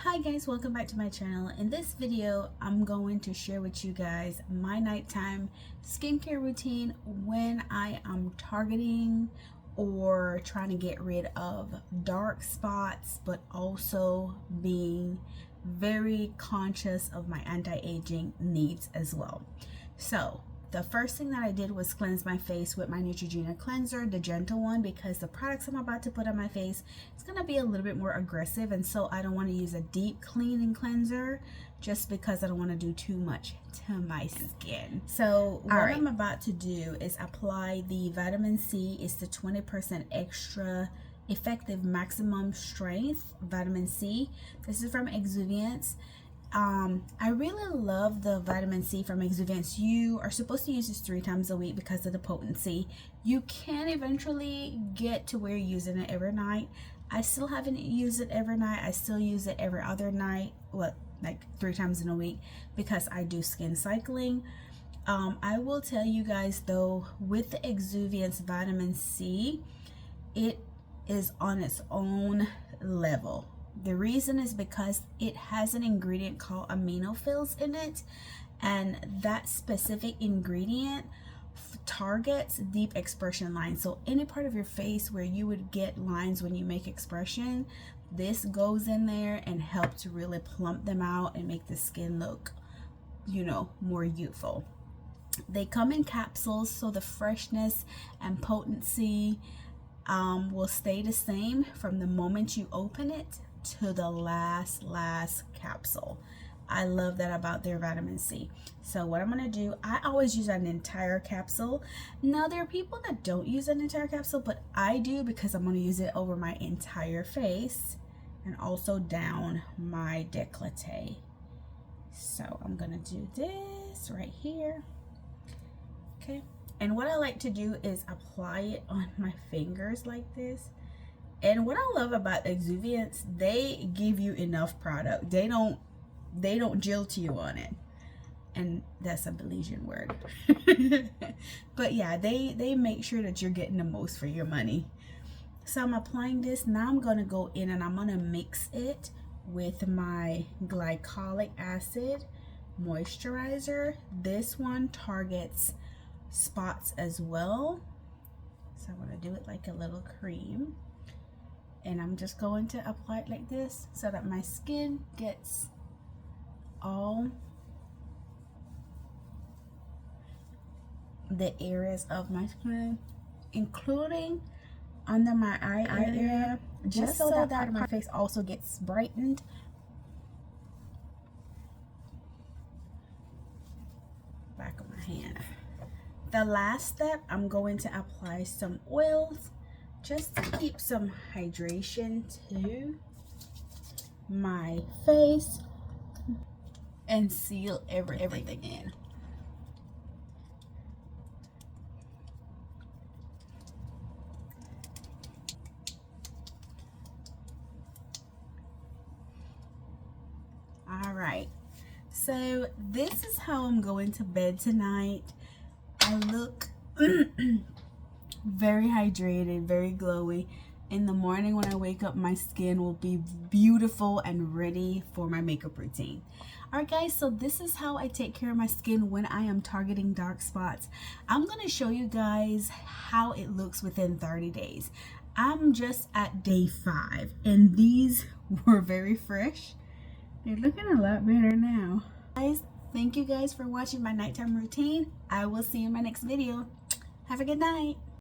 Hi guys, welcome back to my channel. In this video I'm going to share with you guys my nighttime skincare routine when I am targeting or trying to get rid of dark spots, but also being very conscious of my anti-aging needs as well. So the first thing that I did was cleanse my face with my Neutrogena cleanser, the gentle one, because the products I'm about to put on my face is going to be a little bit more aggressive, and so I don't want to use a deep cleaning cleanser just because I don't want to do too much to my skin. So what I'm about to do is apply the vitamin C. It's the 20% extra effective maximum strength vitamin C. This is from Exuviance. I really love the vitamin C from Exuviance. You are supposed to use this 3 times a week because of the potency. You can eventually get to where you're using it every night. I still haven't used it every night. I still use it every other night, like 3 times in a week, because I do skin cycling. I will tell you guys though, with the Exuviance vitamin C, it is on its own level. The reason is because it has an ingredient called aminophils in it, and that specific ingredient targets deep expression lines. So any part of your face where you would get lines when you make expression, this goes in there and helps to really plump them out and make the skin look, you know, more youthful. They come in capsules, so the freshness and potency will stay the same from the moment you open it to the last capsule. I love that about their vitamin C. So what I'm gonna do, I always use an entire capsule. Now there are people that don't use an entire capsule, but I do because I'm gonna use it over my entire face and also down my décolleté. So I'm gonna do this right here. Okay, and what I like to do is apply it on my fingers like this. And what I love about Exuviance, they give you enough product. They don't jilt you on it. And that's a Belizean word. But yeah, they make sure that you're getting the most for your money. So I'm applying this. Now I'm going to go in and I'm going to mix it with my glycolic acid moisturizer. This one targets spots as well. So I'm going to do it like a little cream. And I'm just going to apply it like this so that my skin gets all the areas of my skin, including under my eye area, just so that part of my face also gets brightened. Back of my hand. The last step, I'm going to apply some oils just to keep some hydration to my face and seal everything in. All right, so this is how I'm going to bed tonight. I look very hydrated, very glowy. In the morning when I wake up, my skin will be beautiful and ready for my makeup routine. Alright guys, so this is how I take care of my skin when I am targeting dark spots. I'm going to show you guys how it looks within 30 days. I'm just at day 5 and these were very fresh. They're looking a lot better now. Guys, thank you guys for watching my nighttime routine. I will see you in my next video. Have a good night.